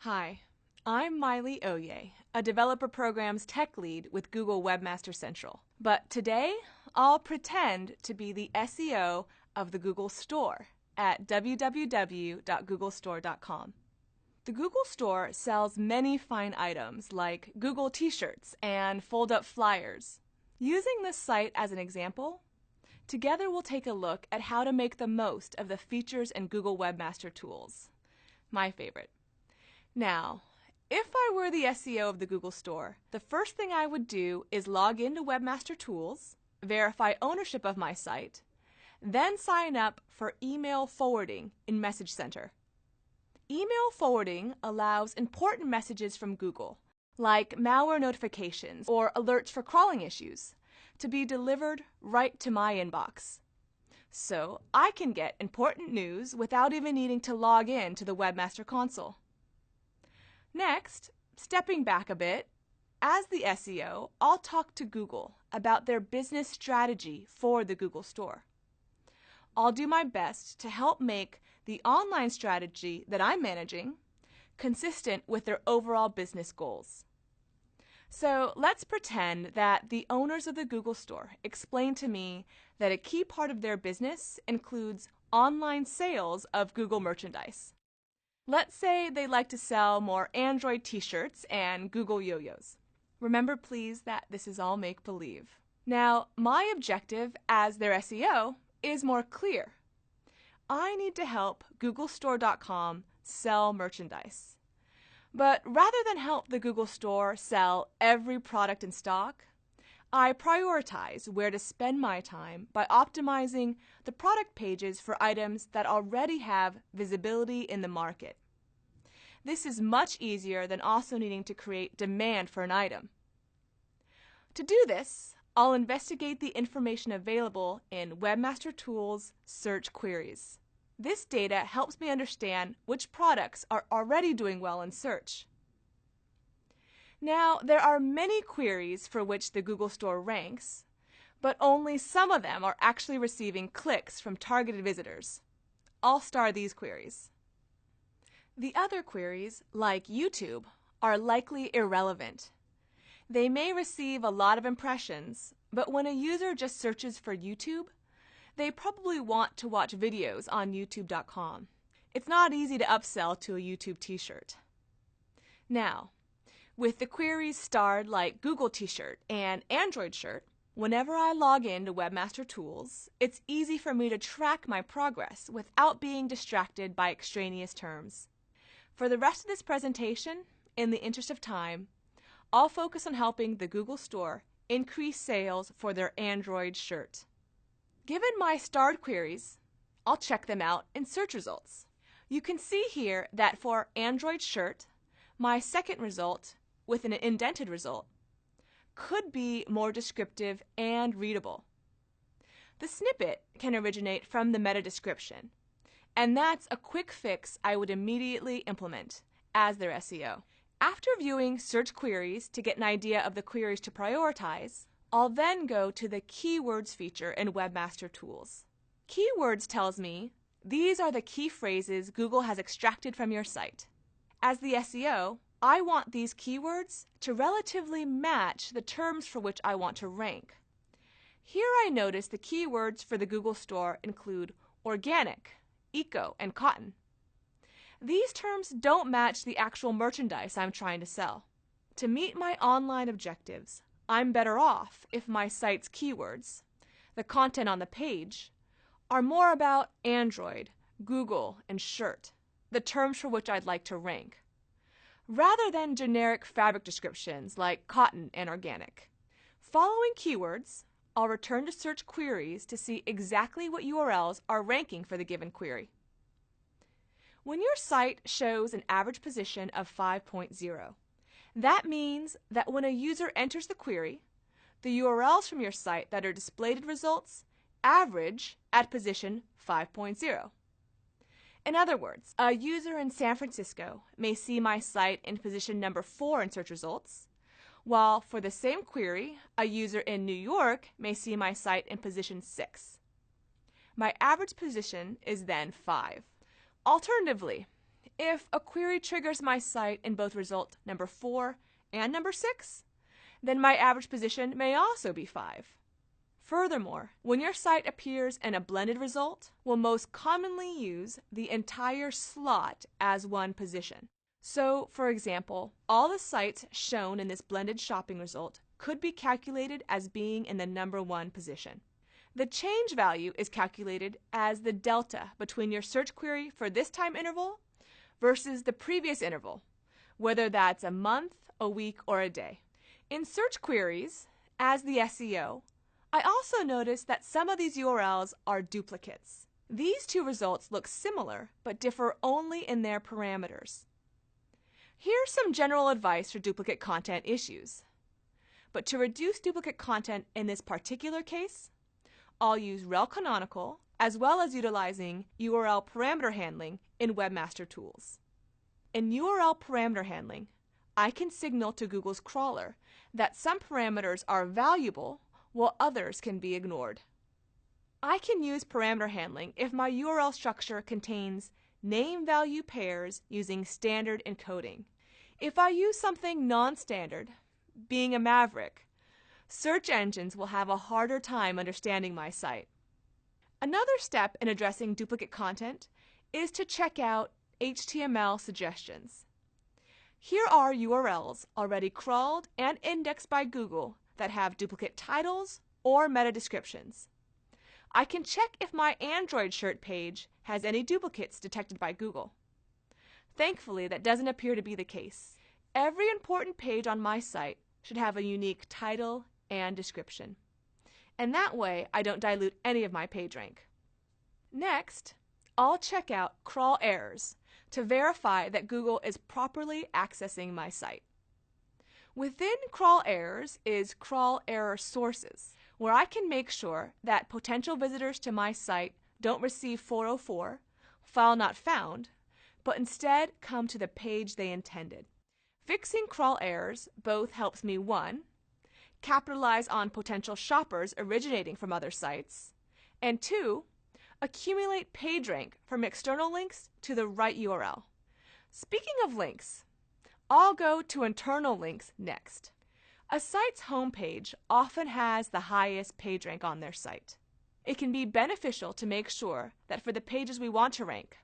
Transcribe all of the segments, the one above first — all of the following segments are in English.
Hi, I'm Miley Oye, a developer programs tech lead with Google Webmaster Central. But today, I'll pretend to be the SEO of the Google Store at www.googlestore.com. The Google Store sells many fine items like Google T-shirts and fold-up flyers. Using this site as an example, together we'll take a look at how to make the most of the features and Google Webmaster tools. My favorite. Now, if I were the SEO of the Google Store, the first thing I would do is log into Webmaster Tools, verify ownership of my site, then sign up for email forwarding in Message Center. Email forwarding allows important messages from Google, like malware notifications or alerts for crawling issues, to be delivered right to my inbox. So I can get important news without even needing to log in to the Webmaster console. Next, stepping back a bit, as the SEO, I'll talk to Google about their business strategy for the Google Store. I'll do my best to help make the online strategy that I'm managing consistent with their overall business goals. So let's pretend that the owners of the Google Store explain to me that a key part of their business includes online sales of Google merchandise. Let's say they like to sell more Android t-shirts and Google yo-yos. Remember, please, that this is all make-believe. Now, my objective as their SEO is more clear. I need to help googlestore.com sell merchandise. But rather than help the Google Store sell every product in stock, I prioritize where to spend my time by optimizing the product pages for items that already have visibility in the market. This is much easier than also needing to create demand for an item. To do this, I'll investigate the information available in Webmaster Tools search queries. This data helps me understand which products are already doing well in search. Now, there are many queries for which the Google Store ranks, but only some of them are actually receiving clicks from targeted visitors. I'll star these queries. The other queries, like YouTube, are likely irrelevant. They may receive a lot of impressions, but when a user just searches for YouTube, they probably want to watch videos on youtube.com. It's not easy to upsell to a YouTube t-shirt. Now, with the queries starred like Google t-shirt and Android shirt, whenever I log into Webmaster Tools, it's easy for me to track my progress without being distracted by extraneous terms. For the rest of this presentation, in the interest of time, I'll focus on helping the Google Store increase sales for their Android shirt. Given my starred queries, I'll check them out in search results. You can see here that for Android shirt, my second result, with an indented result, could be more descriptive and readable. The snippet can originate from the meta description, and that's a quick fix I would immediately implement as their SEO. After viewing search queries to get an idea of the queries to prioritize, I'll then go to the Keywords feature in Webmaster Tools. Keywords tells me these are the key phrases Google has extracted from your site. As the SEO, I want these keywords to relatively match the terms for which I want to rank. Here I notice the keywords for the Google Store include organic, eco, and cotton. These terms don't match the actual merchandise I'm trying to sell. To meet my online objectives, I'm better off if my site's keywords, the content on the page, are more about Android, Google, and shirt, the terms for which I'd like to rank, rather than generic fabric descriptions like cotton and organic. Following keywords, I'll return to search queries to see exactly what URLs are ranking for the given query. When your site shows an average position of 5.0, that means that when a user enters the query, the URLs from your site that are displayed in results average at position 5.0. In other words, a user in San Francisco may see my site in position number 4 in search results, while for the same query, a user in New York may see my site in position 6. My average position is then 5. Alternatively, If a query triggers my site in both result number 4 and number 6, then my average position may also be 5. Furthermore, when your site appears in a blended result, we'll most commonly use the entire slot as one position. So, for example, all the sites shown in this blended shopping result could be calculated as being in the number 1 position. The change value is calculated as the delta between your search query for this time interval versus the previous interval, whether that's a month, a week, or a day. In search queries, as the SEO, I also noticed that some of these URLs are duplicates. These two results look similar, but differ only in their parameters. Here's some general advice for duplicate content issues. But to reduce duplicate content in this particular case, I'll use rel canonical as well as utilizing URL parameter handling in Webmaster tools. In URL parameter handling, I can signal to Google's crawler that some parameters are valuable while others can be ignored. I can use parameter handling if my URL structure contains name-value pairs using standard encoding. If I use something non-standard, being a maverick, search engines will have a harder time understanding my site. Another step in addressing duplicate content is to check out HTML suggestions. Here are URLs already crawled and indexed by Google that have duplicate titles or meta descriptions. I can check if my Android shirt page has any duplicates detected by Google. Thankfully, that doesn't appear to be the case. Every important page on my site should have a unique title and description. And that way, I don't dilute any of my page rank. Next, I'll check out crawl errors to verify that Google is properly accessing my site. Within crawl errors is crawl error sources, where I can make sure that potential visitors to my site don't receive 404, file not found, but instead come to the page they intended. Fixing crawl errors both helps me 1. Capitalize on potential shoppers originating from other sites, and 2. Accumulate page rank from external links to the right URL. Speaking of links, I'll go to internal links next. A site's homepage often has the highest page rank on their site. It can be beneficial to make sure that for the pages we want to rank,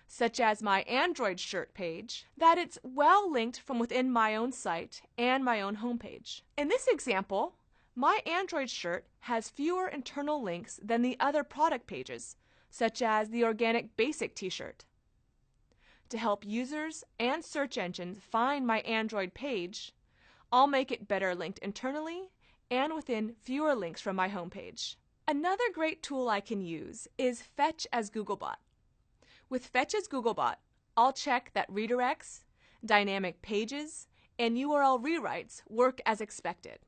such as my Android shirt page, that it's well linked from within my own site and my own homepage. In this example, my Android shirt has fewer internal links than the other product pages, such as the Organic Basic t-shirt. To help users and search engines find my Android page, I'll make it better linked internally and within fewer links from my homepage. Another great tool I can use is Fetch as Googlebot. With Fetch as Googlebot, I'll check that redirects, dynamic pages, and URL rewrites work as expected.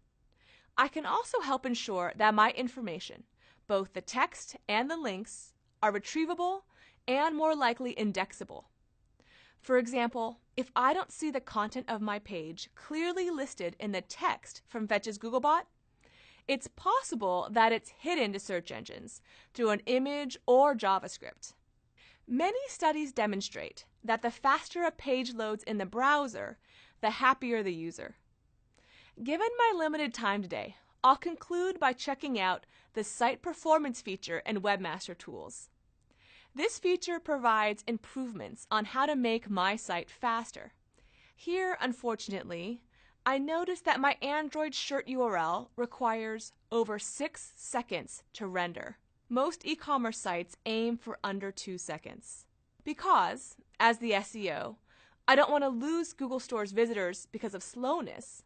I can also help ensure that my information, both the text and the links, are retrievable and more likely indexable. For example, if I don't see the content of my page clearly listed in the text from Fetch as Googlebot, it's possible that it's hidden to search engines through an image or JavaScript. Many studies demonstrate that the faster a page loads in the browser, the happier the user. Given my limited time today, I'll conclude by checking out the Site Performance feature in Webmaster Tools. This feature provides improvements on how to make my site faster. Here, unfortunately, I noticed that my Android shirt URL requires over 6 seconds to render. Most e-commerce sites aim for under 2 seconds. Because, as the SEO, I don't want to lose Google Store's visitors because of slowness,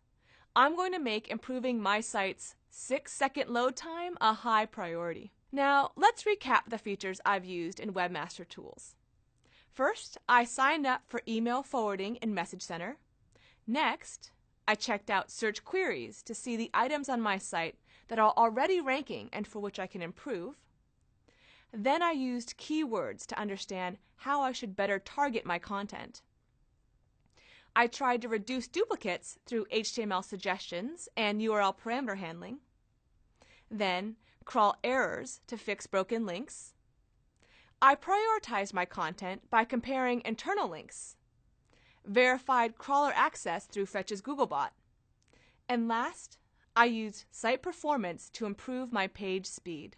I'm going to make improving my site's 6-second load time a high priority. Now, let's recap the features I've used in Webmaster Tools. First, I signed up for email forwarding in Message Center. Next, I checked out search queries to see the items on my site that are already ranking and for which I can improve. Then I used keywords to understand how I should better target my content. I tried to reduce duplicates through HTML suggestions and URL parameter handling. Then, crawl errors to fix broken links. I prioritized my content by comparing internal links verified crawler access through Fetch's Googlebot. And last, I used site performance to improve my page speed.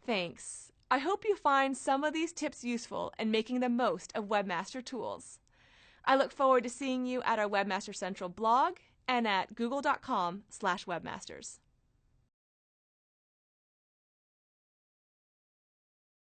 Thanks. I hope you find some of these tips useful in making the most of Webmaster tools. I look forward to seeing you at our Webmaster Central blog and at google.com/webmasters.